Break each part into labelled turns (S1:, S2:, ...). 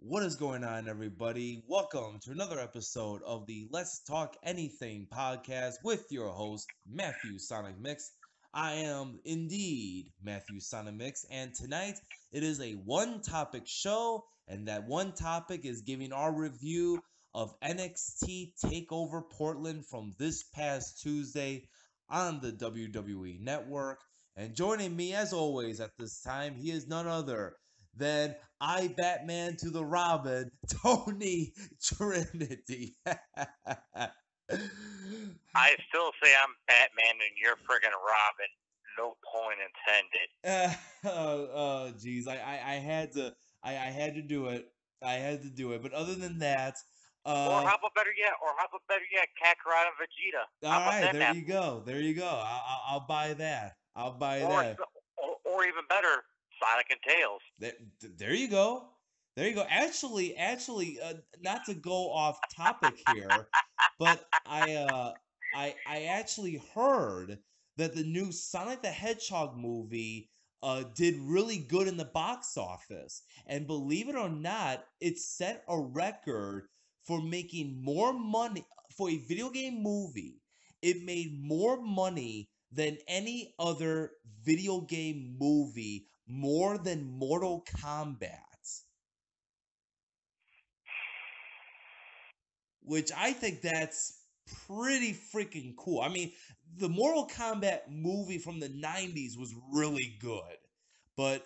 S1: What is going on, everybody? Welcome to another episode of the Let's Talk Anything podcast with your host, Matthew Sonic Mix. I am indeed Matthew Sonic Mix, and tonight it is a one topic show, and that one topic is giving our review of NXT TakeOver Portland from this past Tuesday on the WWE Network. And joining me, as always, at this time, he is none other than I Batman to the Robin, Tony Trinity.
S2: I still say I'm Batman and you're friggin' Robin. No point intended.
S1: Geez, I had to I had to do it. I had to do it. But other than that,
S2: Or how about better yet, Kakarot and Vegeta.
S1: all
S2: How about
S1: right,
S2: them
S1: there you
S2: apples?
S1: go. There you go. I'll buy that. I'll buy
S2: Or,
S1: that.
S2: or even better, Sonic and Tails.
S1: There, there you go. There you go. Actually, not to go off topic here, but I actually heard that the new Sonic the Hedgehog movie did really good in the box office, and believe it or not, it set a record for making more money for a video game movie. It made more money than any other video game movie, more than Mortal Kombat, which I think that's pretty freaking cool. I mean, the Mortal Kombat movie from the 90s was really good, but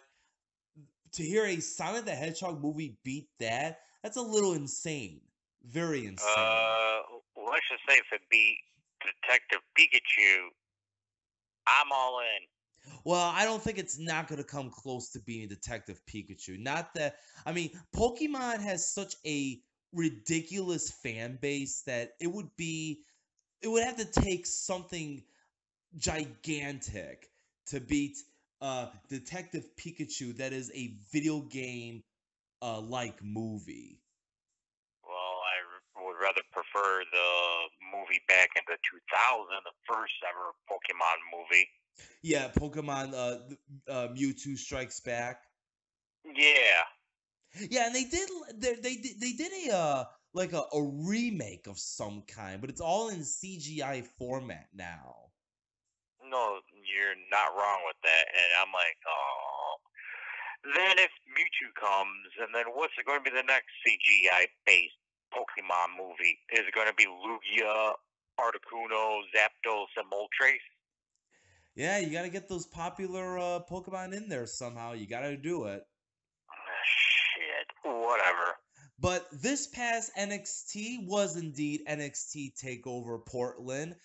S1: to hear a Sonic the Hedgehog movie beat that, that's a little insane. Very insane.
S2: Uh, let's just say if it beat Detective Pikachu, I'm all in.
S1: Well, I don't think it's not going to come close to being Detective Pikachu. Not that, I mean, Pokemon has such a ridiculous fan base that it would have to take something gigantic to beat Detective Pikachu that is a video game like movie.
S2: Well, would rather prefer the movie back in the 2000, the first ever Pokemon movie.
S1: Yeah, Pokemon Mewtwo Strikes Back.
S2: Yeah.
S1: Yeah, and they did a like a remake of some kind, but it's all in CGI format now.
S2: No, you're not wrong with that. And I'm like, oh. Then if Mewtwo comes, and then what's it going to be the next CGI based Pokemon movie? Is it going to be Lugia, Articuno, Zapdos, and Moltres?
S1: Yeah, you got to get those popular Pokemon in there somehow. You got to do it.
S2: Shit, whatever.
S1: But this past NXT was indeed NXT Takeover Portland.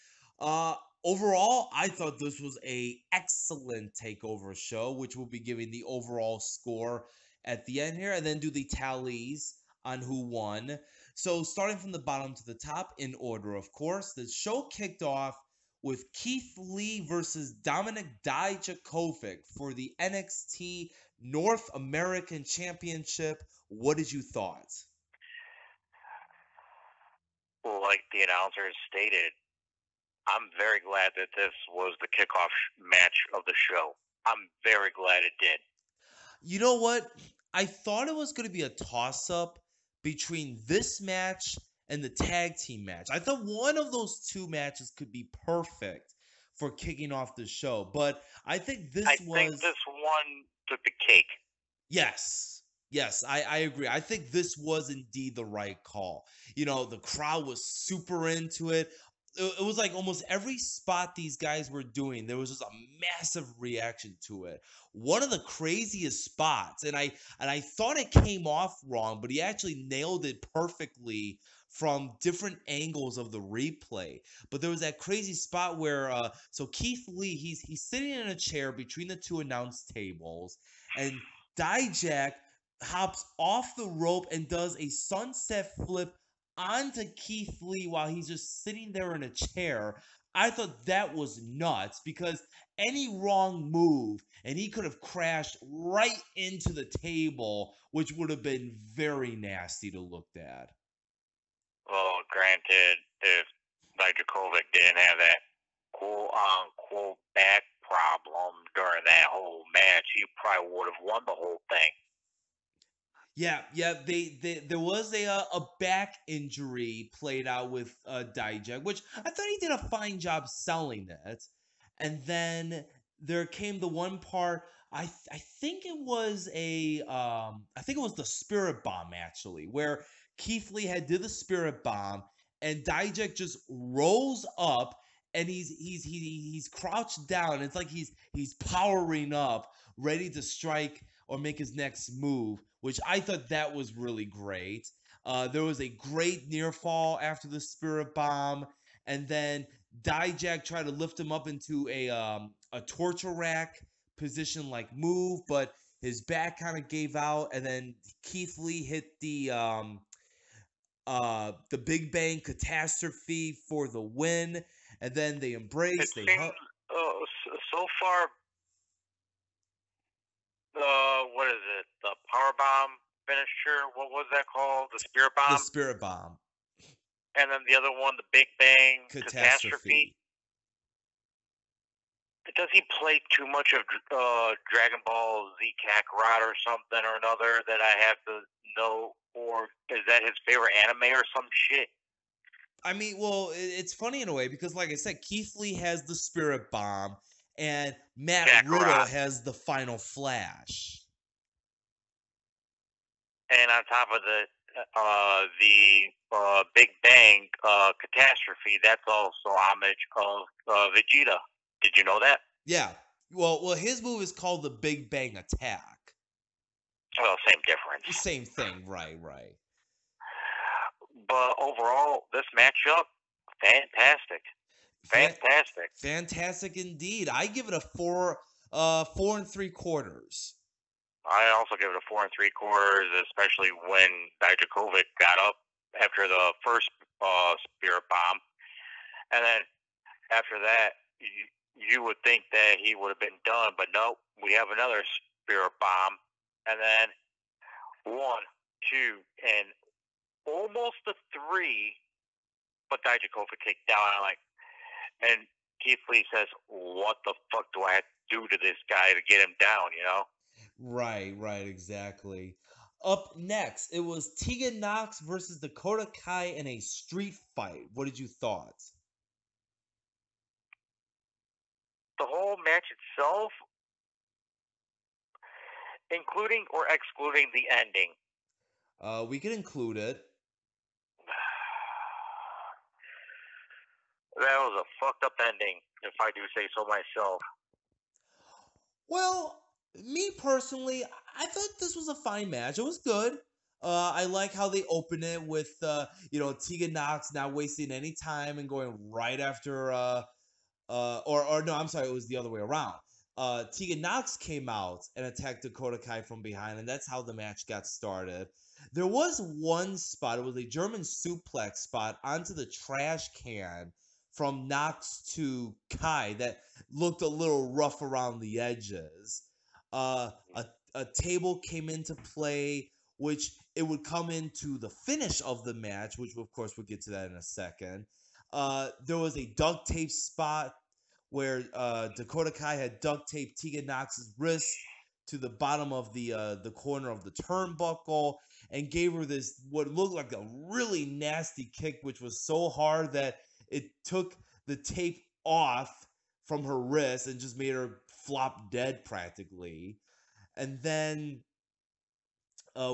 S1: Uh, Overall, I thought this was a excellent takeover show, which will be giving the overall score at the end here, and then do the tallies on who won. So starting from the bottom to the top in order, of course, the show kicked off with Keith Lee versus Dominic Dijakovic for the NXT North American Championship. What did you thought?
S2: Like the announcer stated, I'm very glad that this was the kickoff match of the show. I'm very glad it did.
S1: You know what? I thought it was going to be a toss up between this match and the tag team match. I thought one of those two matches could be perfect for kicking off the show, but I think
S2: I
S1: this
S2: think
S1: was.
S2: this one took the cake.
S1: Yes. Yes, I agree. I think this was indeed the right call. You know, the crowd was super into it. It was like almost every spot these guys were doing, there was just a massive reaction to it. One of the craziest spots, and I thought it came off wrong, but he actually nailed it perfectly from different angles of the replay. But there was that crazy spot where so Keith Lee, he's sitting in a chair between the two announce tables, and Dijak hops off the rope and does a sunset flip onto Keith Lee while he's just sitting there in a chair. I thought that was nuts because any wrong move and he could have crashed right into the table, which would have been very nasty to look at.
S2: Well, granted, if Dijakovic didn't have that quote unquote back problem during that whole match, he probably would have won the whole thing.
S1: Yeah, yeah. They there was a back injury played out with Dijak, which I thought he did a fine job selling it. And then there came the one part. I think it was I think it was the Spirit Bomb actually, where Keith Lee had did the Spirit Bomb, and Dijak just rolls up, and he's crouched down. It's like he's powering up, ready to strike or make his next move, which I thought that was really great. There was a great near fall after the Spirit Bomb, and then Dijak tried to lift him up into a torture rack position like move, but his back kind of gave out, and then Keith Lee hit the Big Bang Catastrophe for the win, and then they
S2: It
S1: embraced, they hug
S2: seems so far. What is it? The power bomb finisher. What was that called? The spirit
S1: the
S2: bomb,
S1: Spirit Bomb
S2: and then the other one, the Big Bang catastrophe.
S1: Catastrophe.
S2: Does he play too much of Dragon Ball Z Kakarot or something or another that I have to know, or is that his favorite anime or some shit?
S1: I mean, well, it's funny in a way because, like I said, Keith Lee has the Spirit Bomb, and Matt Riddle
S2: Kakarot.
S1: has the Final Flash.
S2: And on top of the Big Bang catastrophe, that's also homage of Vegeta. Did you know that?
S1: Yeah. Well, his move is called the Big Bang Attack.
S2: Well, same difference.
S1: Same thing, right? Right.
S2: But overall, this matchup, fantastic,
S1: Fan-
S2: fantastic.
S1: Fantastic indeed. I give it a 4 and 3/4.
S2: I also give it a 4 and 3/4, especially when Dijakovic got up after the first spirit bomb, and then after that, you would think that he would have been done, but no, we have another spirit bomb, and then one, two, and almost a three, but Dijakovic kicked down. I'm like, and Keith Lee says, "What the fuck do I have to do to this guy to get him down?" You know,
S1: Right, right, exactly. Up next, it was Tegan Knox versus Dakota Kai in a street fight. What did you thought?
S2: the whole match itself, including or excluding the ending.
S1: We could include it.
S2: That was a fucked up ending, if I do say so myself.
S1: Well, me personally, I thought this was a fine match. It was good. I like how they open it with Tegan Knox not wasting any time and going right after or no, I'm sorry, it was the other way around. Tegan Knox came out and attacked Dakota Kai from behind, and that's how the match got started. There was one spot, it was a German suplex spot onto the trash can from Knox to Kai that looked a little rough around the edges. Uh, a, a table came into play, which it would come into the finish of the match, which of course we'll get to that in a second. There was a duct tape spot where Dakota Kai had duct taped Tegan Knox's wrist to the bottom of the corner of the turnbuckle and gave her this what looked like a really nasty kick, which was so hard that it took the tape off from her wrist and just made her flop dead practically. And then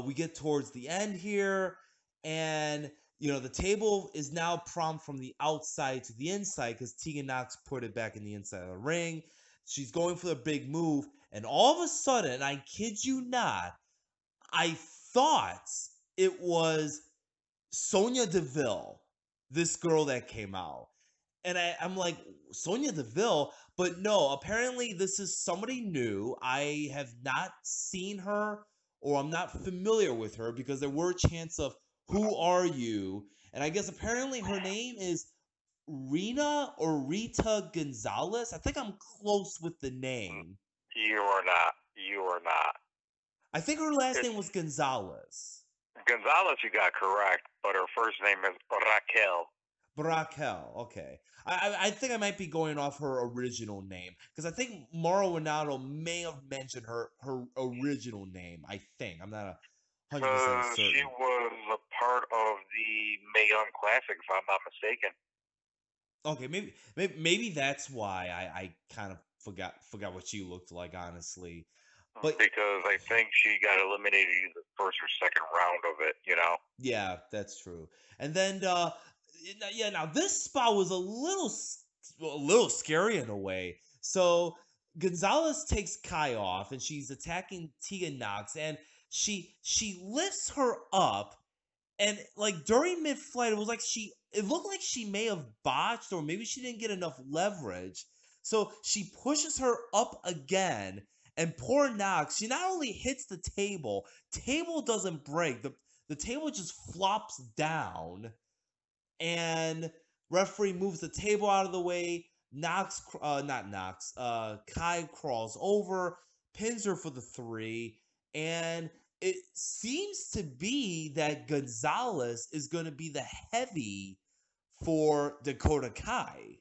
S1: we get towards the end here, and the table is now prompted from the outside to the inside because Tegan Knox put it back in the inside of the ring. She's going for the big move, and all of a sudden, I kid you not, I thought it was Sonya Deville, this girl that came out. And I'm like, Sonya Deville? But no, apparently this is somebody new. I have not seen her or I'm not familiar with her because there were chants of, who are you? And I guess apparently her name is Rena or Rita Gonzalez. I think I'm close with the name.
S2: You are not. You are not.
S1: I think her last
S2: It's
S1: name was Gonzalez.
S2: Gonzalez. You got correct, but her first name is Raquel.
S1: Raquel. Okay. I think I might be going off her original name because I think Mauro Ronaldo may have mentioned her original name. I think I'm not 100%
S2: Because she
S1: certain.
S2: was a part of the Mae Young Classic, if I'm not mistaken.
S1: Okay, maybe that's why I kind of forgot what she looked like, honestly. But
S2: Because I think she got eliminated in the first or second round of it, you know?
S1: yeah, that's true. And then yeah, now this spot was a little scary in a way. So Gonzalez takes Kai off and she's attacking Tegan Knox and she lifts her up and like during mid-flight it looked like she may have botched or maybe she didn't get enough leverage. So she pushes her up again and poor Knox, she not only hits the table doesn't break. The table just flops down and referee moves the table out of the way. Not Knox, Kai crawls over, pins her for the three, and it seems to be that Gonzalez is going to be the heavy for Dakota Kai.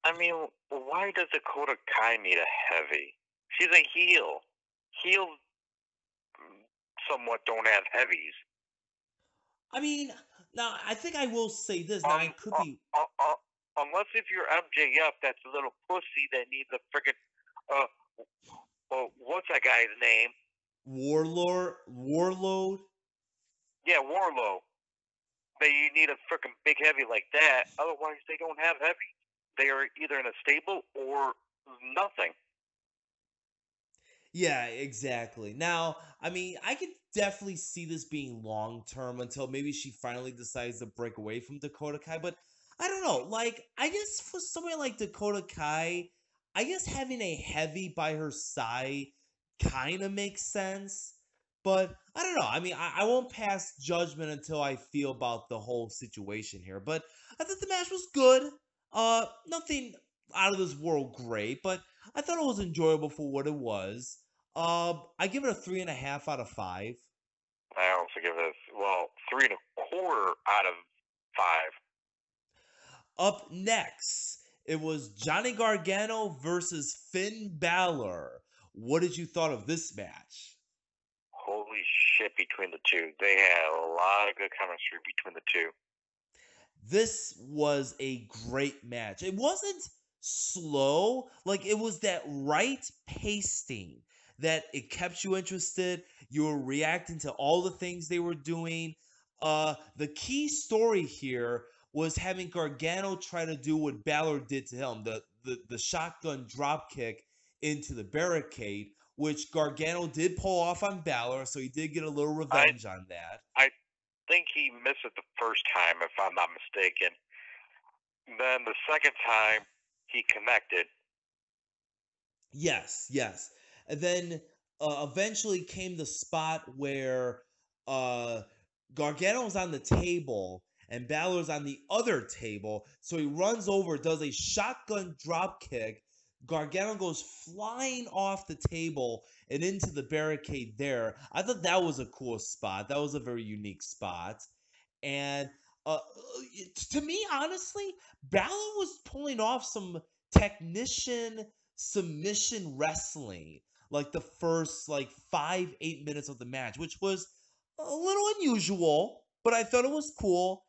S2: I mean, why does Dakota Kai need a heavy? She's a heel. Heels somewhat don't have heavies.
S1: I mean, now I think I will say this. Now I
S2: Um,
S1: could
S2: uh,
S1: be
S2: uh, uh, unless if you're MJF, that's a little pussy that needs a freaking uh, what's that guy's name?
S1: Warlord.
S2: Yeah, Warlow. That you need a freaking big heavy like that. Otherwise, they don't have heavy. They are either in a stable or nothing.
S1: Yeah, exactly. Now, I mean, I could definitely see this being long term until maybe she finally decides to break away from Dakota Kai. But I don't know. Like, I guess for somebody like Dakota Kai, I guess having a heavy by her side kind of makes sense. But I don't know. I mean, I won't pass judgment until I feel about the whole situation here. But I thought the match was good. Nothing out of this world great, but I thought it was enjoyable for what it was. I give it a 3.5 out of 5.
S2: I also give this, well, 3.25 out of 5.
S1: Up next, it was Johnny Gargano versus Finn Balor. What did you thought of this match?
S2: Holy shit, between the two. They had a lot of good chemistry between the two.
S1: This was a great match. It wasn't slow, like it was that right pacing that it kept you interested. You were reacting to all the things they were doing. The key story here was having Gargano try to do what Balor did to him, the shotgun drop kick into the barricade, which Gargano did pull off on Balor, so he did get a little
S2: I
S1: revenge on that.
S2: I think he missed it the first time, if I'm not mistaken. Then the second time, he connected.
S1: Yes, yes. And then eventually came the spot where uh, Gargano's on the table and Balor's on the other table. So he runs over, does a shotgun drop kick. Gargano goes flying off the table and into the barricade there. I thought that was a cool spot. That was a very unique spot. And to me, honestly, Balor was pulling off some technician submission wrestling like the first like 5 8 minutes of the match, which was a little unusual, but I thought it was cool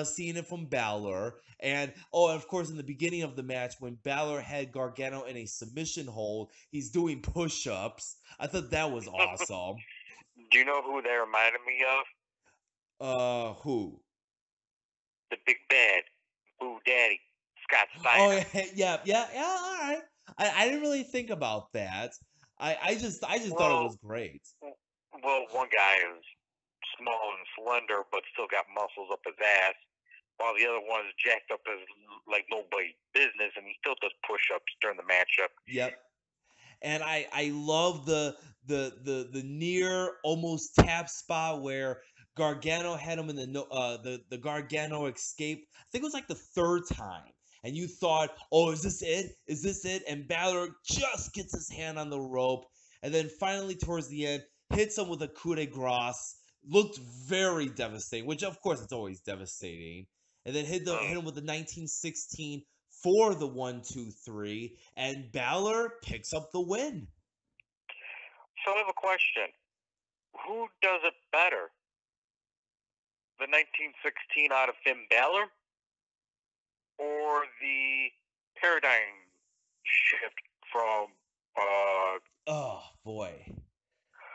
S1: seeing it from Balor. And oh, and of course, in the beginning of the match, when Balor had Gargano in a submission hold, he's doing push-ups. I thought that was awesome.
S2: Do you know who they reminded me of?
S1: Who?
S2: The Big Bad, Boo Daddy, Scott
S1: Oh
S2: Steiner.
S1: yeah, yeah. All right. I didn't really think about that. I just thought it was
S2: Well,
S1: great.
S2: one guy is small and slender, but still got muscles up his ass, while the other one is jacked up as like nobody's business, and he still does push-ups during the matchup.
S1: Yep. And I love the near almost tap spot where Gargano had him in the Gargano escape. I think it was like the third time, and you thought, oh, is this it? Is this it? And Balor just gets his hand on the rope, and then finally towards the end hits him with a coup de grace. Looked very devastating, which of course it's always devastating. And then hit
S2: Mm.
S1: him with the 1916 for the 1 2 3, and Balor picks up the win.
S2: So I have a question. Who does it better? The 1916 out of Finn Balor or the paradigm shift from uh,
S1: Oh boy.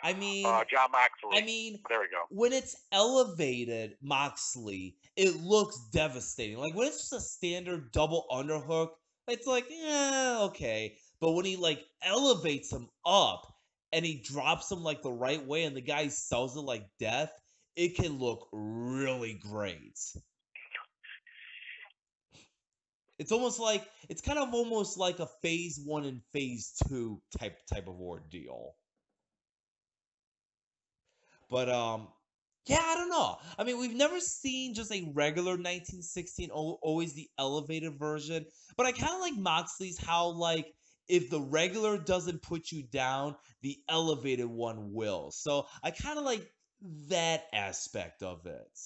S1: I mean,
S2: John
S1: I
S2: Moxley?
S1: mean,
S2: There we go.
S1: when it's elevated Moxley, it looks devastating. Like when it's just a standard double underhook, it's like, yeah, okay. But when he like elevates him up and he drops him like the right way and the guy sells it like death, it can look really great. It's kind of almost like a phase one and phase two type of ordeal. But yeah, I don't know. I mean, we've never seen just a regular 1916, always the elevated version. But I kind of like Moxley's how like if the regular doesn't put you down, the elevated one will. So I kind of like that aspect of it.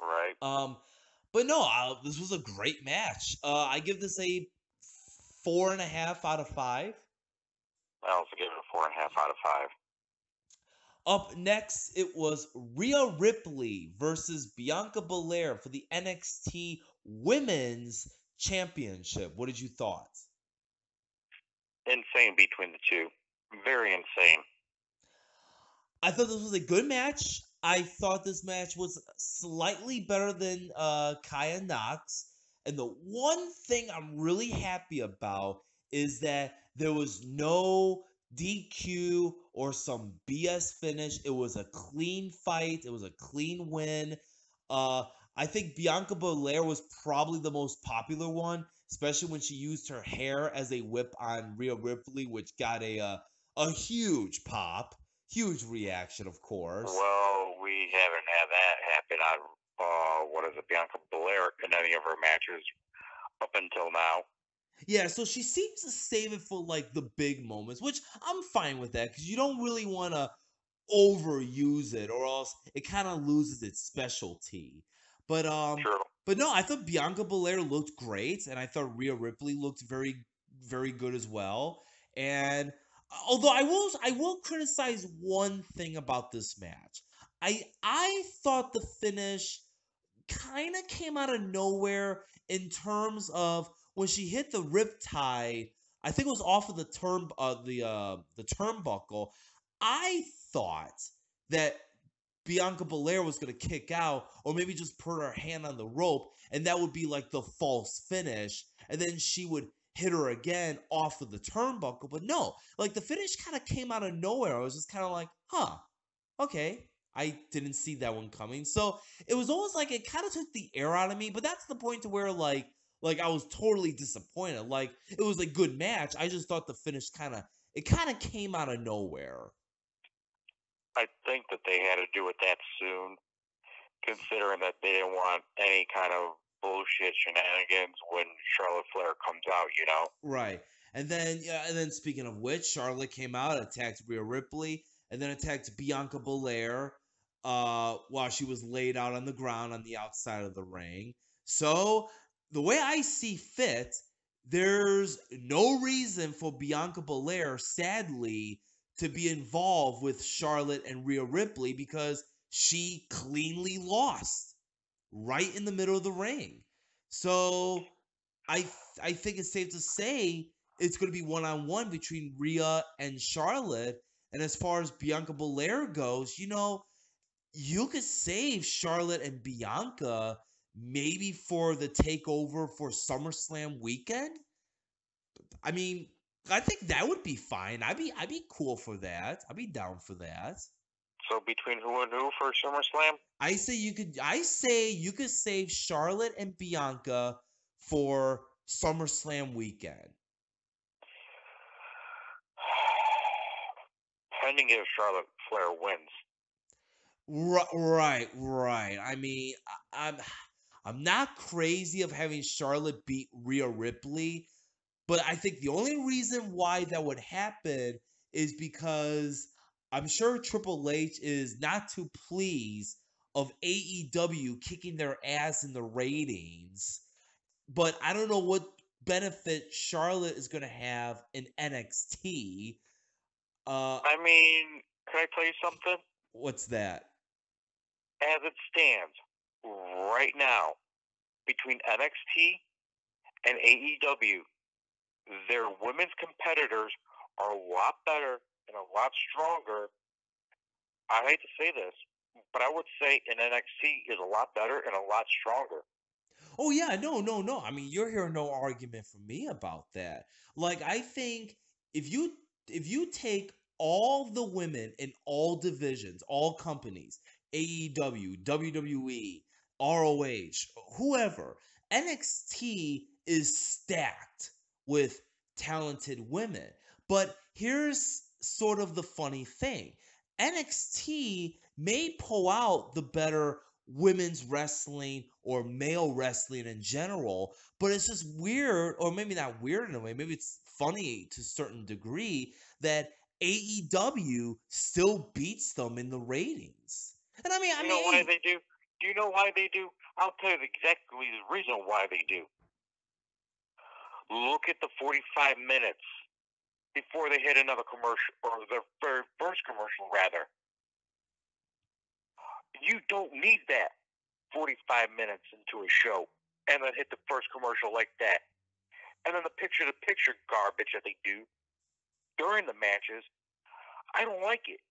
S2: Right.
S1: Um, but no, this was a great match. I give this a 4.5 out of 5.
S2: I also give it a 4.5 out of 5.
S1: Up next, it was Rhea Ripley versus Bianca Belair for the NXT Women's Championship. What did you thought?
S2: Insane between the two. Very insane.
S1: I thought this was a good match. I thought this match was slightly better than Kaya Nox. And the one thing I'm really happy about is that there was no DQ or some BS finish. It was a clean fight. It was a clean win. Uh, I think Bianca Belair was probably the most popular one, especially when she used her hair as a whip on Rhea Ripley, which got a huge pop. Huge reaction, of course.
S2: Well, we haven't had that happen on what is it, Bianca Belair in any of her matches up until now.
S1: Yeah, so she seems to save it for like the big moments, which I'm fine with that because you don't really want to overuse it or else it kind of loses its specialty. But
S2: True.
S1: but no, I thought Bianca Belair looked great and I thought Rhea Ripley looked very good as well. And although I will criticize one thing about this match. I thought the finish kind of came out of nowhere in terms of when she hit the riptide. I think it was off of the turnbuckle. I thought that Bianca Belair was going to kick out or maybe just put her hand on the rope and that would be like the false finish and then she would hit her again off of the turnbuckle. But no, like the finish kind of came out of nowhere. I was just kind of like, huh, okay. I didn't see that one coming. So it was almost like it kind of took the air out of me, but that's the point to where like I was totally disappointed. Like it was a good match. I just thought the finish kind of came out of nowhere.
S2: I think that they had to do it that soon, considering that they didn't want any kind of bullshit shenanigans when Charlotte Flair comes out.
S1: Right. And then speaking of which, Charlotte came out, attacked Rhea Ripley, and then attacked Bianca Belair while she was laid out on the ground on the outside of the ring. So the way I see fit, there's no reason for Bianca Belair, sadly, to be involved with Charlotte and Rhea Ripley because she cleanly lost right in the middle of the ring. So I think it's safe to say it's going to be one on one between Rhea and Charlotte. And as far as Bianca Belair goes, you could save Charlotte and Bianca maybe for the takeover for SummerSlam weekend. I mean, I think that would be fine. I'd be cool for that. I'd be down for that.
S2: So between who and who for SummerSlam?
S1: I say you could save Charlotte and Bianca for SummerSlam weekend.
S2: Pending if Charlotte Flair wins.
S1: Right. I mean, I'm not crazy of having Charlotte beat Rhea Ripley, but I think the only reason why that would happen is because I'm sure Triple H is not too pleased of AEW kicking their ass in the ratings, but I don't know what benefit Charlotte is going to have in NXT. Uh,
S2: I mean, can I tell you something?
S1: what's that?
S2: As it stands right now, between NXT and AEW, their women's competitors are a lot better and a lot stronger. I hate to say this, but I would say an NXT is a lot better and a lot stronger.
S1: Oh yeah, no, no, no. I mean, you're hearing no argument from me about that. Like, I think if you if you take all the women in all divisions, all companies, AEW, WWE, ROH, whoever, NXT is stacked with talented women. But here's sort of the funny thing. NXT may pull out the better women's wrestling or male wrestling in general, but it's just weird, or maybe not weird in a way, maybe it's funny to a certain degree that AEW still beats them in the ratings. And I
S2: You
S1: mean,
S2: know why they do? Do you know why they do? I'll tell you exactly the reason why they do. Look at the 45 minutes before they hit another commercial, or their very first commercial, rather. You don't need that 45 minutes into a show and then hit the first commercial like that. And then the picture to picture garbage that they do during the matches, I don't like it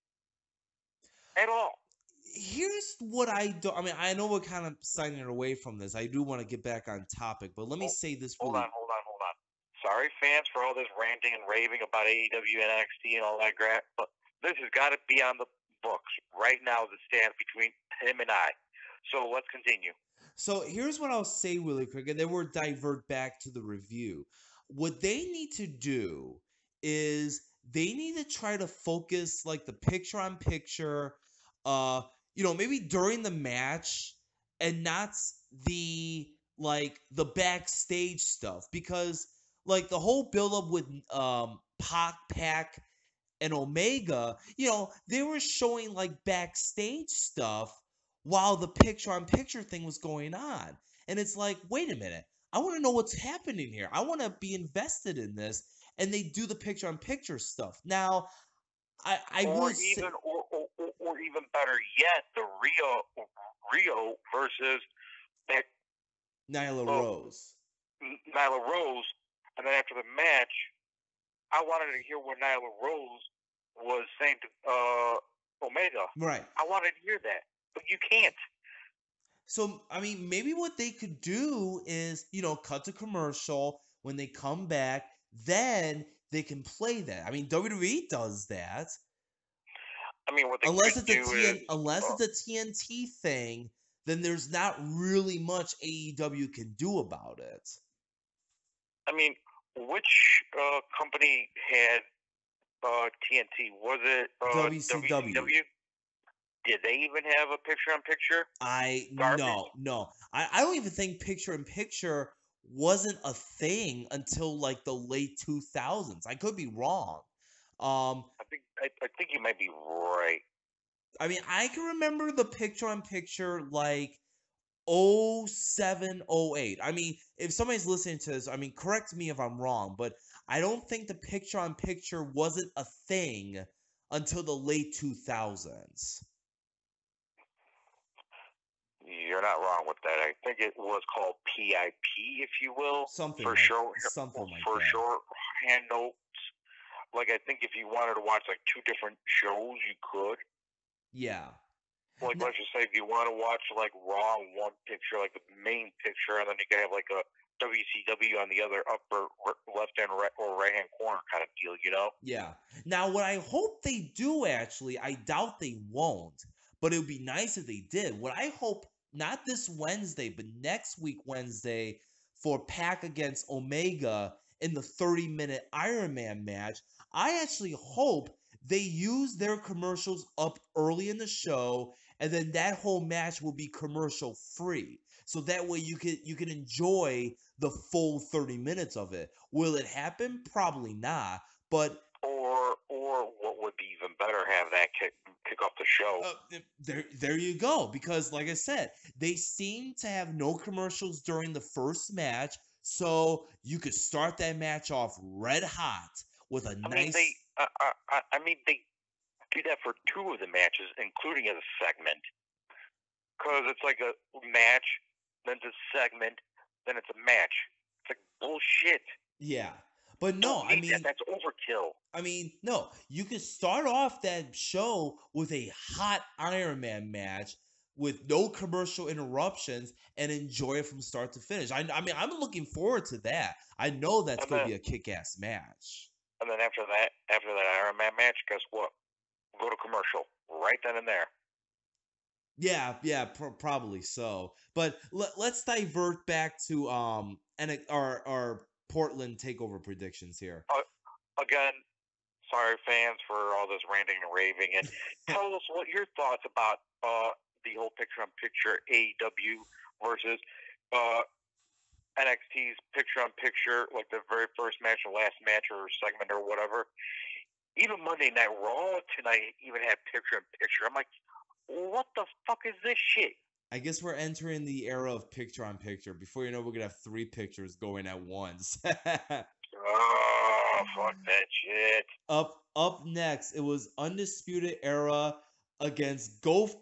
S2: at all.
S1: here's what I do. I mean, I know we're kind of signing away from this. I do want to get back on topic, but let me
S2: Hold,
S1: say this
S2: hold
S1: really.
S2: on, hold on, hold on. Sorry, fans, for all this ranting and raving about AEW and NXT and all that crap, but this has got to be on the books right now as it stands between him and I. So let's continue.
S1: So here's what I'll say really quick, and then we'll divert back to the review. What they need to do is they need to try to focus like the picture on picture, uh, maybe during the match and not the the backstage stuff because like the whole build up with Pac and Omega, they were showing like backstage stuff while the picture on picture thing was going on. And it's like, wait a minute. I want to know what's happening here. I want to be invested in this. And they do the picture on picture stuff. Now, I
S2: Or
S1: will say
S2: even, or even better yet, the Rio versus that
S1: Nyla
S2: uh,
S1: Rose.
S2: Nyla Rose, and then after the match, I wanted to hear what Nyla Rose was saying to Omega.
S1: Right.
S2: I wanted to hear that, but you can't.
S1: So, I mean, maybe what they could do is, cut to commercial when they come back, then they can play that. I mean, WWE does that.
S2: I mean, what they
S1: Unless
S2: could
S1: it's a
S2: do is,
S1: unless it's a TNT thing, then there's not really much AEW can do about it.
S2: I mean, which company had TNT? Was it
S1: WCW.
S2: WCW? Did they even have a picture-on-picture?
S1: I
S2: Garbage.
S1: no. I don't even think picture in picture wasn't a thing until like the late 2000s. I could be wrong. Um
S2: I think you might be right.
S1: I mean, I can remember the picture on picture like 07, 08. I mean, if somebody's listening to this, I mean, correct me if I'm wrong, but I don't think the picture on picture wasn't a thing until the late 2000s.
S2: You're not wrong with that. I think it was called PIP, if you will,
S1: Something
S2: for
S1: like
S2: short
S1: something like
S2: for
S1: that.
S2: shorthand notes. Like I think if you wanted to watch like two different shows, you could.
S1: Yeah.
S2: Like
S1: N-
S2: let's just say if you want to watch like Raw in one picture, like the main picture, and then you can have like a WCW on the other upper left and right or right hand corner kind of deal, you know?
S1: Yeah. Now, what I hope they do actually, I doubt they won't, but it would be nice if they did. What I hope, not this Wednesday, but next week, Wednesday, for Pac against Omega in the 30-minute Iron Man match, I actually hope they use their commercials up early in the show, and then that whole match will be commercial free. So that way you can enjoy the full 30 minutes of it. Will it happen? Probably not. But
S2: Or what would be even better, have that kick off the show.
S1: there you go. Because like I said, they seem to have no commercials during the first match, so you could start that match off red hot with a
S2: I mean, they
S1: nice.
S2: I mean, they do that for two of the matches, including as a segment, because it's like a match, then it's a segment, then it's a match. It's like bullshit.
S1: Yeah. But no,
S2: Don't need that. That's overkill.
S1: no, you could start off that show with a hot Iron Man match with no commercial interruptions and enjoy it from start to finish. I mean, I'm looking forward to that. I know that's
S2: And
S1: going to
S2: then
S1: be a kick-ass match.
S2: and then after that Iron Man match, guess what? Go to commercial right then and there.
S1: Yeah, probably so. But let's divert back to and our Portland takeover predictions here.
S2: Again, sorry fans for all this ranting and raving, and tell us what your thoughts about the whole picture-on-picture AEW versus uh, NXT's picture-on-picture, like the very first match, or last match, or segment, or whatever. Even Monday Night Raw tonight even had picture-on-picture. I'm like, what the fuck is this shit?
S1: I guess we're entering the era of picture on picture. Before you know, we're gonna have three pictures going at once.
S2: Oh, fuck that shit.
S1: Up next, it was Undisputed Era against golf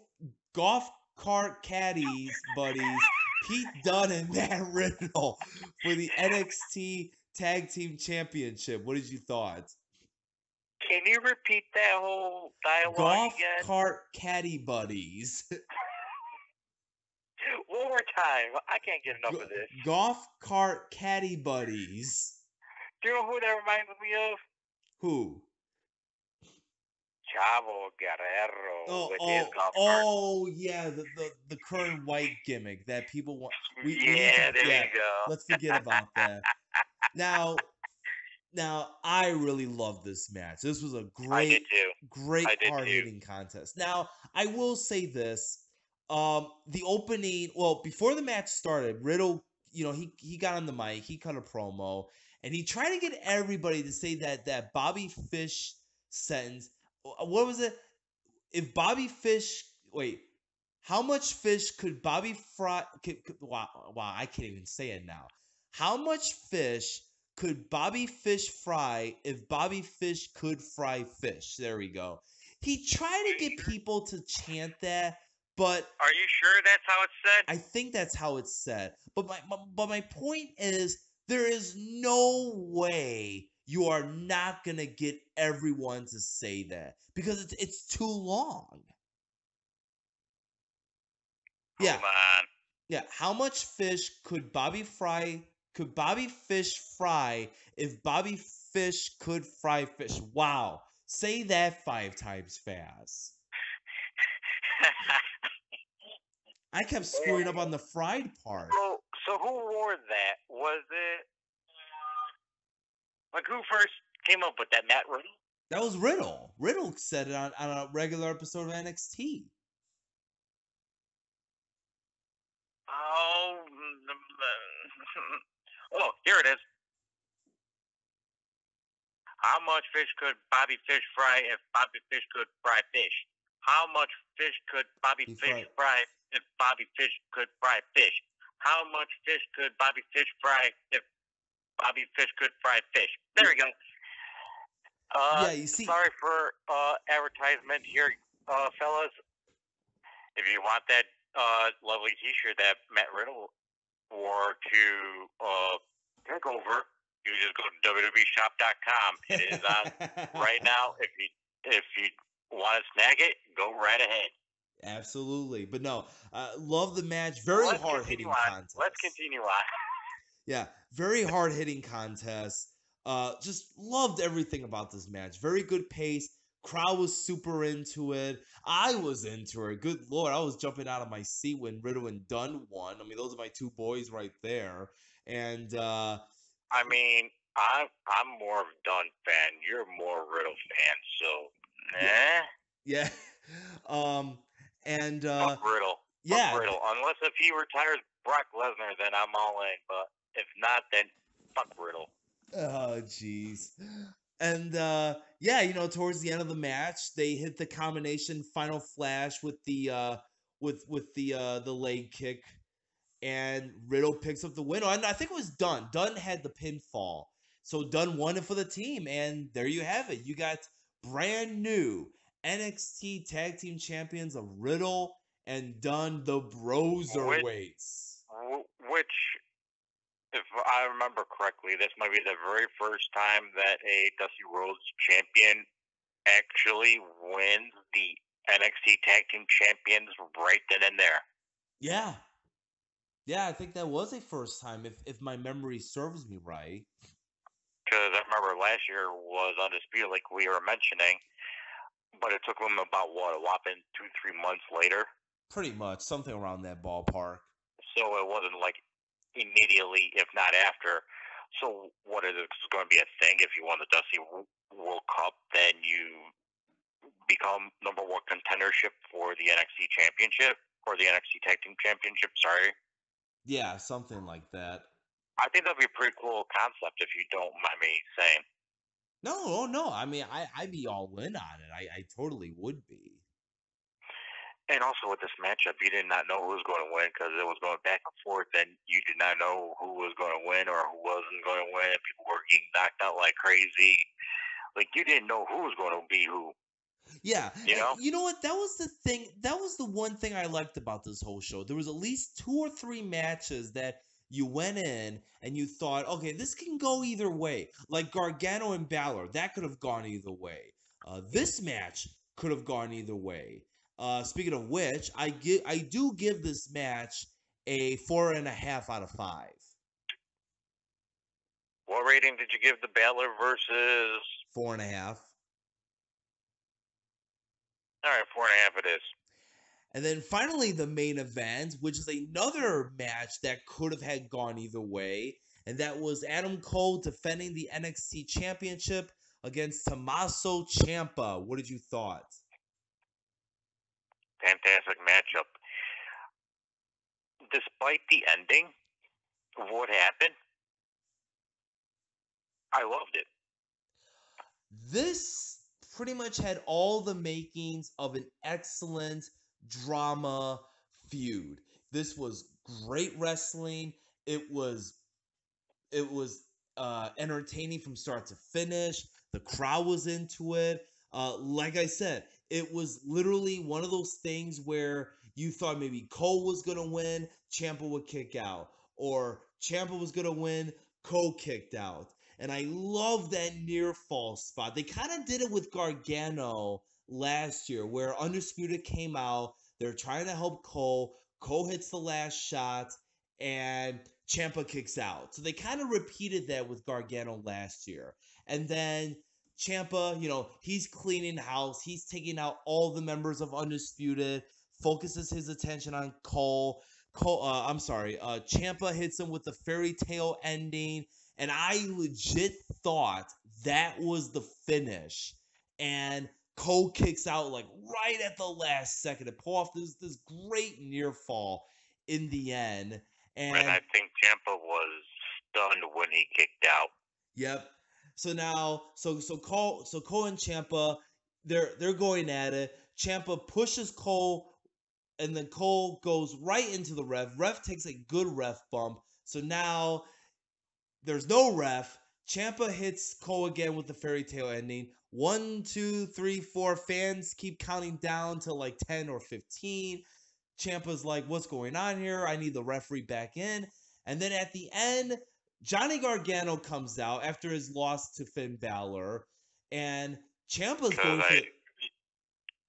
S1: cart caddies buddies Pete Dunne and Matt Riddle for the NXT Tag Team Championship. What did you thought?
S2: Can you repeat that whole dialogue
S1: Golf
S2: again?
S1: cart caddy buddies.
S2: One more time. I can't get enough of this.
S1: Golf cart caddy buddies.
S2: Do you know who that reminds me of?
S1: Who?
S2: Chavo Guerrero
S1: Oh,
S2: with his
S1: oh,
S2: golf cart.
S1: oh, yeah, the current white gimmick that people want. We need
S2: Yeah,
S1: to,
S2: there
S1: yeah,
S2: you go.
S1: let's forget about that. Now, I really love this match. This was a
S2: I did
S1: great,
S2: too.
S1: great
S2: I did
S1: hard
S2: too.
S1: hitting contest. Now, I will say this: the opening, well, before the match started, Riddle, he got on the mic, he cut a promo, and he tried to get everybody to say that Bobby Fish sentence. What was it? If Bobby Fish, wait, how much fish could Bobby fry? Wow, I can't even say it now. How much fish could Bobby Fish fry if Bobby Fish could fry fish? There we go. He tried to get people to chant that, but
S2: Are you sure that's how it's said?
S1: I think that's how it's said. But my point is, there is no way you are not gonna get everyone to say that because it's too long. Yeah,
S2: Hold on.
S1: yeah. How much fish could Bobby fry? Could Bobby Fish fry if Bobby Fish could fry fish? Wow. Say that 5 times fast. I kept screwing up on the fried part.
S2: So who wore that? Was it like who first came up with that? Matt Riddle?
S1: That was Riddle. Riddle said it on a regular episode of NXT.
S2: Oh, oh, here it is. How much fish could Bobby Fish fry if Bobby Fish could fry fish? How much fish could Bobby Fish fry if Bobby Fish could fry fish? How much fish could Bobby Fish fry if Bobby Fish could fry fish? There we go.
S1: Yeah, you see.
S2: Sorry for advertisement here, fellas. If you want that lovely T-shirt that Matt Riddle wore to takeover, you just go to www.shop.com. It is on right now. If you want to snag it, go right ahead.
S1: Absolutely, but no, love the match. Very hard hitting contest.
S2: Let's continue on.
S1: Yeah, very hard hitting contest. Just loved everything about this match. Very good pace. Crowd was super into it. I was into it. Good lord, I was jumping out of my seat when Riddle and Dunn won. I mean, those are my two boys right there. And
S2: I mean, I'm more of a Dunn fan. You're more Riddle fan, so
S1: yeah. And
S2: fuck Riddle.
S1: Yeah.
S2: Fuck Riddle. Unless if he retires Brock Lesnar, then I'm all in. But if not, then fuck Riddle.
S1: Oh, jeez. And towards the end of the match, they hit the combination final flash with the the leg kick, and Riddle picks up the win. And I think it was Dunn. Dunn had the pinfall. So Dunn won it for the team, and there you have it. You got brand new NXT Tag Team Champions of Riddle and Dunn, the
S2: which,
S1: Broserweights.
S2: which, if I remember correctly, this might be the very first time that a Dusty Rhodes champion actually wins the NXT Tag Team Champions right then and there.
S1: Yeah. Yeah, I think that was a first time, if my memory serves me right.
S2: Because I remember last year was undisputed, like we were mentioning, but it took them about what, a whopping 2-3 months later.
S1: Pretty much, something around that ballpark.
S2: So it wasn't like immediately, if not after. So what is it going to be a thing if you won the Dusty World Cup, then you become number one contendership for the NXT Championship or the NXT Tag Team Championship? Sorry,
S1: Yeah, something like that.
S2: I think that'd be a pretty cool concept if you don't mind me saying.
S1: No, oh no. I mean, I'd be all in on it. I totally would be.
S2: And also with this matchup, you did not know who was going to win because it was going back and forth, and you did not know who was going to win or who wasn't going to win. People were getting knocked out like crazy. Like you didn't know who was going to be who.
S1: Yeah,
S2: You
S1: and
S2: know?
S1: you know what? That was the thing. That was the one thing I liked about this whole show. There was at least two or three matches that you went in and you thought, okay, this can go either way. Like Gargano and Balor, that could have gone either way. This match could have gone either way. Speaking of which, I do give this match a 4.5 out of 5.
S2: What rating did you give the Balor versus?
S1: 4.5.
S2: All right, 4.5. It is.
S1: And then finally, the main event, which is another match that could have had gone either way, and that was Adam Cole defending the NXT Championship against Tommaso Ciampa. What did you thought?
S2: Fantastic matchup. Despite the ending of what happened, I loved it.
S1: This pretty much had all the makings of an excellent drama feud. This was great wrestling. It was entertaining from start to finish. The crowd was into it. Like I said, it was literally one of those things where you thought maybe Cole was gonna win, Ciampa would kick out, or Ciampa was gonna win, Cole kicked out. And I love that near fall spot. They kind of did it with Gargano last year, where Undisputed came out. They're trying to help Cole. Cole hits the last shot, and Champa kicks out. So they kind of repeated that with Gargano last year. And then Champa, he's cleaning house. He's taking out all the members of Undisputed, focuses his attention on Cole. Champa hits him with the fairy tale ending. And I legit thought that was the finish. And Cole kicks out like right at the last second to pull off this great near fall in the end.
S2: And
S1: And
S2: I think Ciampa was stunned when he kicked out.
S1: yep. So now, Cole and Champa, they're going at it. Champa pushes Cole, and then Cole goes right into the ref. Ref takes a good ref bump. So now there's no ref. Champa hits Cole again with the fairy tale ending. 1, 2, 3, 4. Fans keep counting down to like 10 or 15. Ciampa's like, what's going on here? I need the referee back in. And then at the end, Johnny Gargano comes out after his loss to Finn Balor. And Ciampa's
S2: Because
S1: going for
S2: I
S1: the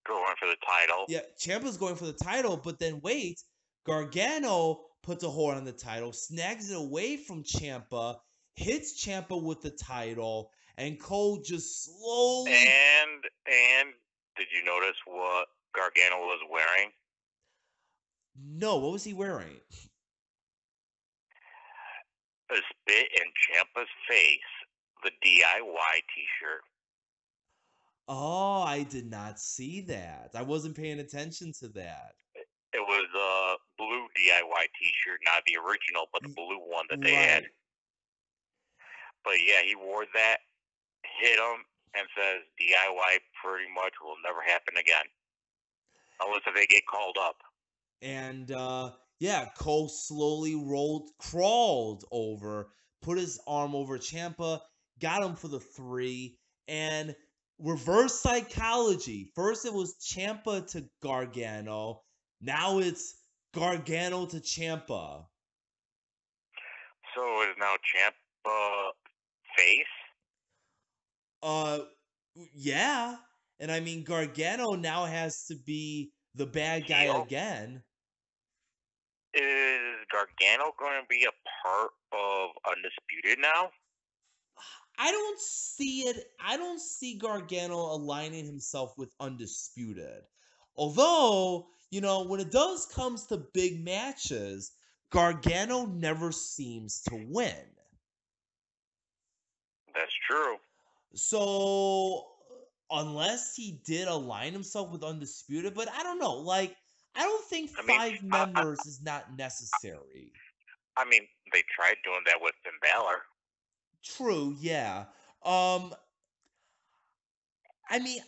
S2: going for the title.
S1: yeah, Ciampa's going for the title, but then wait, Gargano puts a hold on the title, snags it away from Ciampa, hits Ciampa with the title, and Cole just slowly.
S2: And did you notice what Gargano was wearing?
S1: No, what was he wearing?
S2: A spit in Ciampa's face, the DIY T-shirt.
S1: Oh, I did not see that. I wasn't paying attention to that.
S2: It was a blue DIY T-shirt, not the original, but the blue one that they had.
S1: Right.
S2: But yeah, he wore that, hit him, and says DIY pretty much will never happen again, unless if they get called up.
S1: And yeah, Cole slowly crawled over, put his arm over Champa, got him for the 3, and reverse psychology. First it was Ciampa to Gargano. Now it's Gargano to Ciampa.
S2: So is now Ciampa face?
S1: Uh, yeah. And I mean, Gargano now has to be the bad guy
S2: Heel?
S1: again.
S2: Is Gargano going to be a part of Undisputed now?
S1: I don't see it. I don't see Gargano aligning himself with Undisputed. Although, when it does comes to big matches, Gargano never seems to win.
S2: That's true.
S1: So, unless he did align himself with Undisputed, but I don't know. Like, I don't think
S2: I mean,
S1: 5 members is not necessary.
S2: they tried doing that with Finn Balor.
S1: True, yeah. Um, I mean,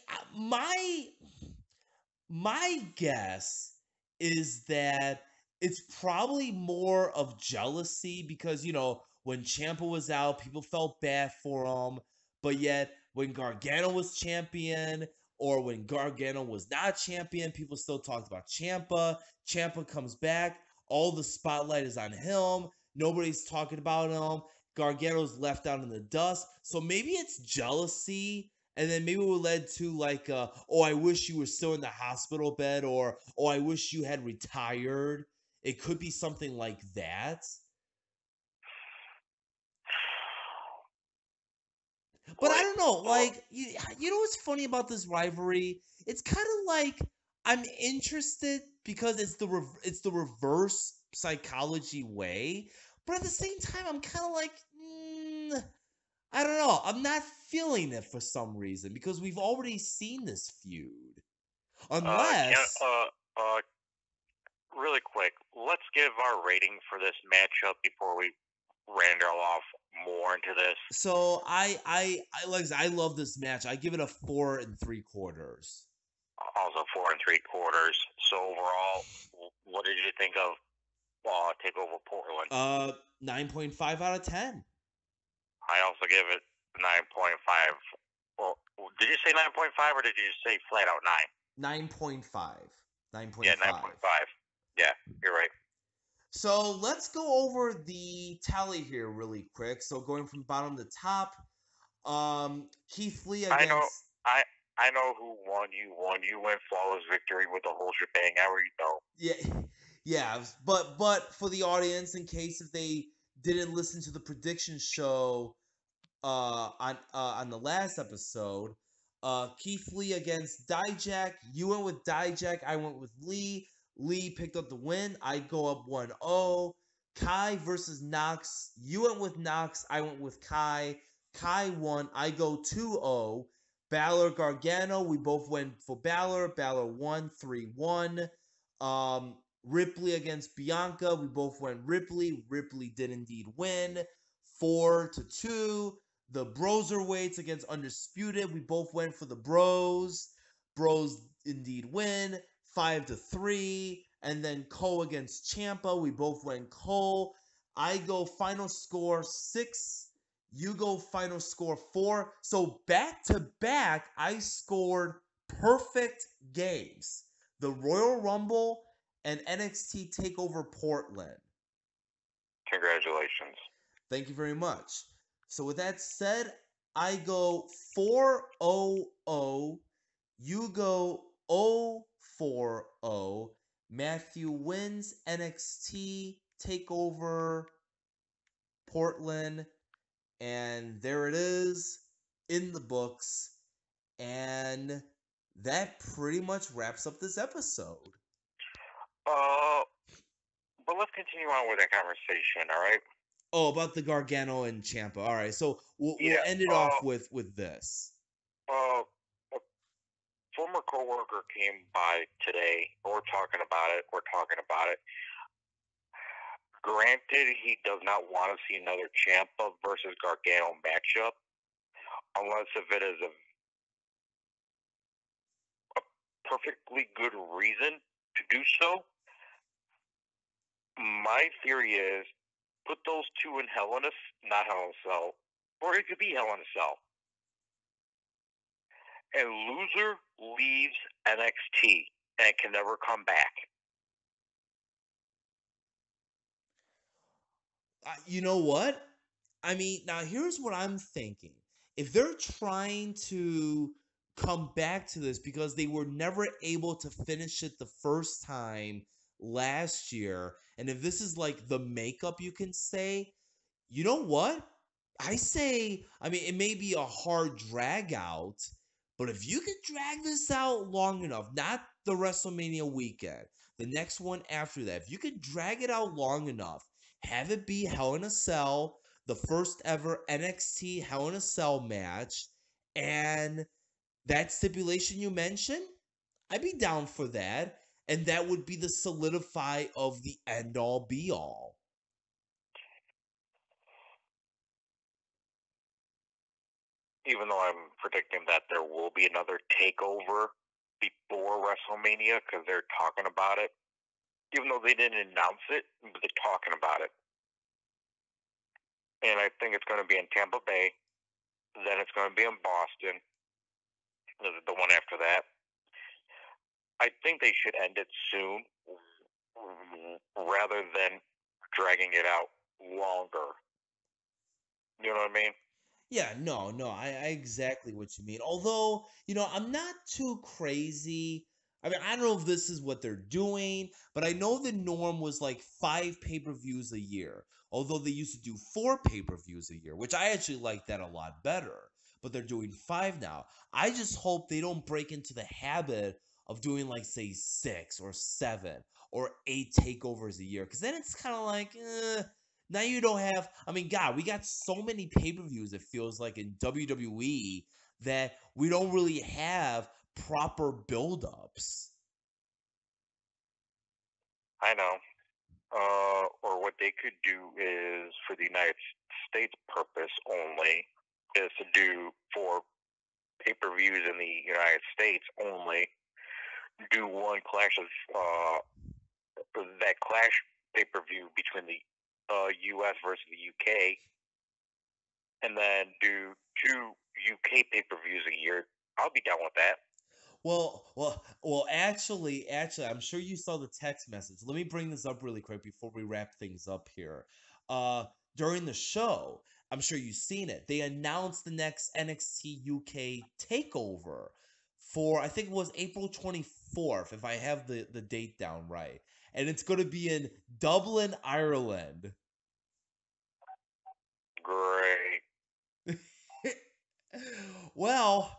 S1: my guess is that it's probably more of jealousy because when Champa was out, people felt bad for him, but yet when Gargano was champion or when Gargano was not champion, people still talked about Champa. Champa comes back, all the spotlight is on him. Nobody's talking about him. Gargano's left out in the dust. So maybe it's jealousy, and then maybe it led to like, oh, I wish you were still in the hospital bed, or oh, I wish you had retired. It could be something like that. But I
S2: Like,
S1: don't know.
S2: well,
S1: Like, you know what's funny about this rivalry? It's kind of like I'm interested because it's the reverse psychology way, but at the same time, I'm kind of like, I don't know. I'm not feeling it for some reason because we've already seen this feud.
S2: can
S1: Unless,
S2: really quick, let's give our rating for this matchup before we randle off more into this.
S1: so I love this match. I give it a 4 3/4.
S2: Also, 4 3/4. So overall, what did you think of Takeover Portland?
S1: 9.5 out of 10.
S2: I also give it 9.5. Well, did you say 9.5 or did you say flat out 9?
S1: 9.5.
S2: Yeah,
S1: 9.5.
S2: 9.5. Yeah, you're right.
S1: So let's go over the tally here really quick. So going from bottom to top, Keith Lee
S2: I know,
S1: against
S2: I I know who won. You won. You went flawless victory with the whole shebang. I already know.
S1: yeah, yeah, but for the audience, in case if they didn't listen to the prediction show on the last episode, Keith Lee against Dijak. You went with Dijak. I went with Lee. Lee picked up the win. I go up 1-0. Kai versus Knox. You went with Knox. I went with Kai. Kai won. I go 2-0. Balor Gargano. We both went for Balor. Balor won 3-1. Ripley against Bianca. We both went Ripley. Ripley did indeed win 4-2. The Broserweights against Undisputed. We both went for the Bros. Bros indeed win 5-3. And then Cole against Champa. We both went Cole. I go final score 6. You go final score 4. So back to back, I scored perfect games. The Royal Rumble and NXT TakeOver Portland.
S2: Congratulations.
S1: Thank you very much. So with that said, I go 4-0-0. You go 0-4-0. Matthew wins NXT TakeOver Portland. And there it is in the books. And that pretty much wraps up this episode.
S2: Uh, but let's continue on with that conversation. All right.
S1: Oh, about the Gargano and Champa. All right, so we'll
S2: Yeah.
S1: end it off with this.
S2: A former coworker came by today. We're talking about it. Granted, he does not want to see another Ciampa versus Gargano matchup, unless if it is a perfectly good reason to do so. My theory is put those two in Hell in a not Hell in a Cell, or it could be Hell in a Cell. And loser leaves NXT and can never come back.
S1: You know what? I mean, now here's what I'm thinking. If they're trying to come back to this because they were never able to finish it the first time last year, and if this is like the makeup, you can say, you know what? I say, I mean, it may be a hard drag out, but if you can drag this out long enough, not the WrestleMania weekend, the next one after that, if you can drag it out long enough, have it be Hell in a Cell, the first ever NXT Hell in a Cell match, and that stipulation you mentioned, I'd be down for that. And that would be the solidify of the end all be all.
S2: Even though I'm predicting that there will be another takeover before WrestleMania because they're talking about it. Even though they didn't announce it, but they're talking about it. And I think it's going to be in Tampa Bay. Then it's going to be in Boston. The one after that. I think they should end it soon rather than dragging it out longer. You know what I mean?
S1: Yeah, no, I exactly what you mean. Although, I'm not too crazy. I mean, I don't know if this is what they're doing, but I know the norm was like 5 pay-per-views a year. Although they used to do 4 pay-per-views a year, which I actually like that a lot better. But they're doing five now. I just hope they don't break into the habit of doing like say 6 or 7 or 8 takeovers a year. Because then it's kind of like, now you don't have. I mean, God, we got so many pay per views. It feels like in WWE that we don't really have proper build ups.
S2: I know. Or what they could do is, for the United States purpose only, is to do for pay-per-views in the United States only. Do one clash of that clash pay-per-view between the U.S. versus the U.K. and then do two UK pay-per-views a year. I'll be down with that.
S1: Well. Actually, I'm sure you saw the text message. Let me bring this up really quick before we wrap things up here. Uh, During the show, I'm sure you've seen it. They announced the next NXT UK takeover for I think it was April 24th, if I have the date down right, and it's going to be in Dublin, Ireland.
S2: Great.
S1: Well,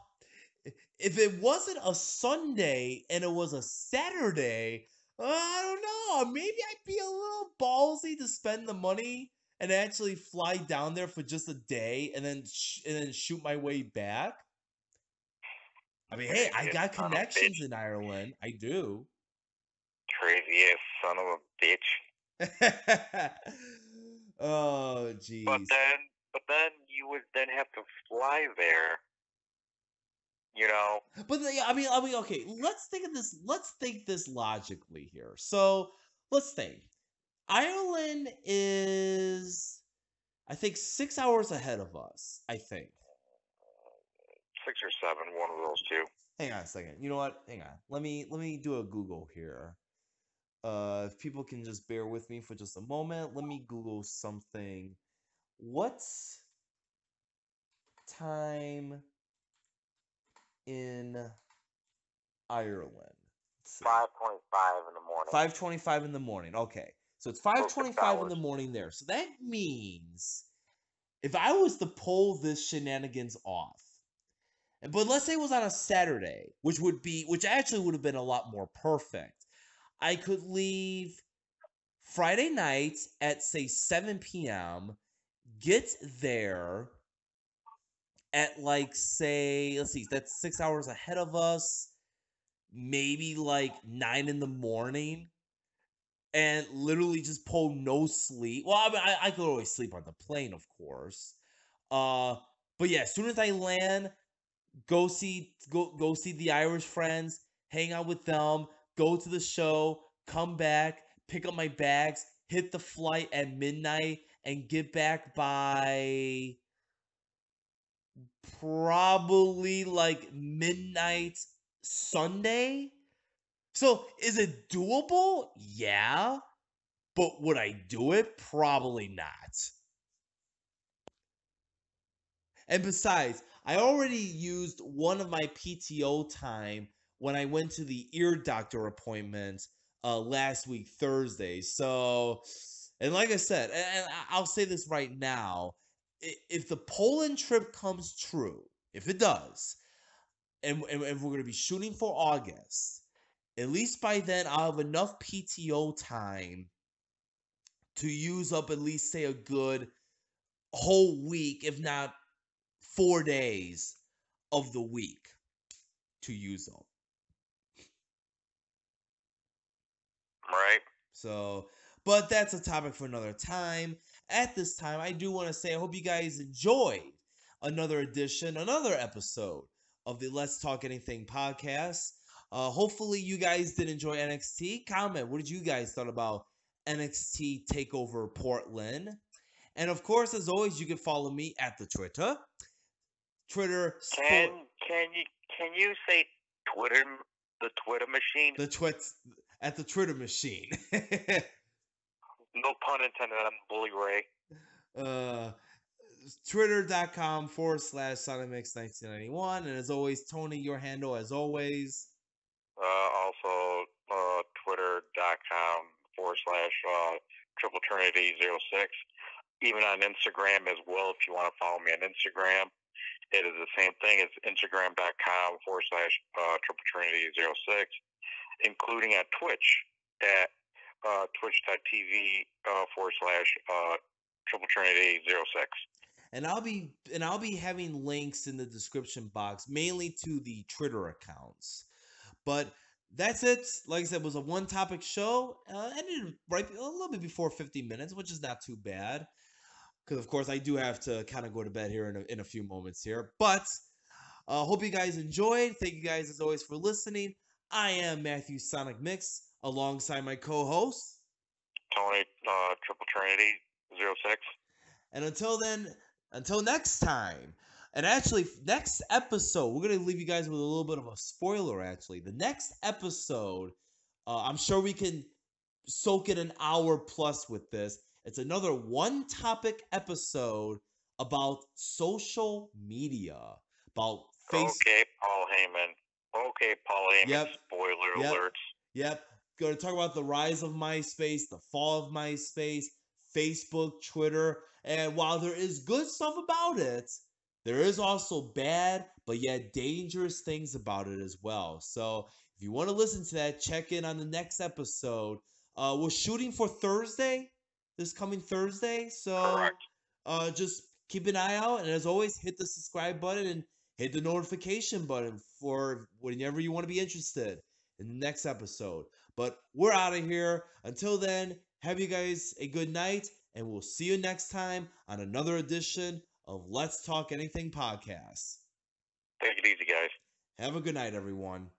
S1: if it wasn't a Sunday and it was a Saturday, I don't know. Maybe I'd be a little ballsy to spend the money and actually fly down there for just a day and then shoot my way back. I mean, hey, I
S2: Crazy
S1: got
S2: son of a
S1: connections
S2: bitch.
S1: in Ireland. I do.
S2: Crazy ass son of a bitch.
S1: Oh,
S2: But
S1: jeez.
S2: then, but then you would then have to fly there. You know,
S1: I mean, okay. Let's think of this. Let's think this logically here. So let's think. Ireland is, I think, 6 hours ahead of us. I think.
S2: 6 or 7, one of those two.
S1: Hang on a second. You know what? Hang on. Let me do a Google here. If people can just bear with me for just a moment, let me Google something. What's time in Ireland? Let's see.
S2: 5:25 in the morning.
S1: 5:25 in the morning. Okay. So it's
S2: So 6
S1: 5:25 in
S2: hours.
S1: the morning there. So that means if I was to pull this shenanigans off, but let's say it was on a Saturday, which actually would have been a lot more perfect. I could leave Friday night at say 7 p.m., get there at like say, let's see, that's 6 hours ahead of us, maybe like 9 in the morning, and literally just pull no sleep. Well, I mean, I could always sleep on the plane, of course. Uh, but yeah, as soon as I land, go see the Irish friends, hang out with them, go to the show, come back, pick up my bags, hit the flight at midnight, and get back by Probably like midnight Sunday. So is it doable? Yeah. But would I do it? Probably not. And besides, I already used one of my PTO time when I went to the ear doctor appointment last week, Thursday. So, and like I said, and I'll say this right now, if the Poland trip comes true, if it does, and we're going to be shooting for August, at least by then I'll have enough PTO time to use up at least, say, a good whole week, if not 4 days of the week to use them.
S2: Right.
S1: So, but that's a topic for another time. At this time, I do want to say I hope you guys enjoyed another edition, another episode of the Let's Talk Anything podcast. Hopefully, you guys did enjoy NXT. Comment, what did you guys thought about NXT Takeover Portland? And of course, as always, you can follow me at the Twitter Sport.
S2: Can you say Twitter, the Twitter machine?
S1: The twits at the Twitter machine.
S2: No pun intended on Bully Ray.
S1: Twitter.com/SonicMix1991. And as always, Tony, your handle as always.
S2: Also, Twitter.com/Triple Trinity 06. Even on Instagram as well, if you want to follow me on Instagram. It is the same thing. It's Instagram.com/Triple Trinity 06, including at Twitch at twitch.tv/Triple Trinity 06.
S1: And I'll be having links in the description box, mainly to the Twitter accounts. But that's it. Like I said, it was a one topic show. Ended right a little bit before 50 minutes, which is not too bad. Because of course I do have to kind of go to bed here in a few moments here. But hope you guys enjoyed. Thank you guys as always for listening. I am Matthew Sonic Mix alongside my co-host
S2: Tony, Triple Trinity 06.
S1: And until then, until next time. And actually, next episode, we're going to leave you guys with a little bit of a spoiler, actually. The next episode, I'm sure we can soak in an hour plus with this. It's another one topic episode about social media, about
S2: Okay, Paul Heyman. Okay, Paul Heyman.
S1: Yep.
S2: Spoiler
S1: Yep.
S2: alerts.
S1: Yep. Going to talk about the rise of MySpace, the fall of MySpace, Facebook, Twitter. And while there is good stuff about it, there is also bad, but yet dangerous things about it as well. So if you want to listen to that, check in on the next episode. We're shooting for Thursday, this coming Thursday. So just keep an eye out. And as always, hit the subscribe button and hit the notification button for whenever you want to be interested in the next episode. But we're out of here. Until then, have you guys a good night, and we'll see you next time on another edition of Let's Talk Anything podcast.
S2: Take it easy, guys.
S1: Have a good night, everyone.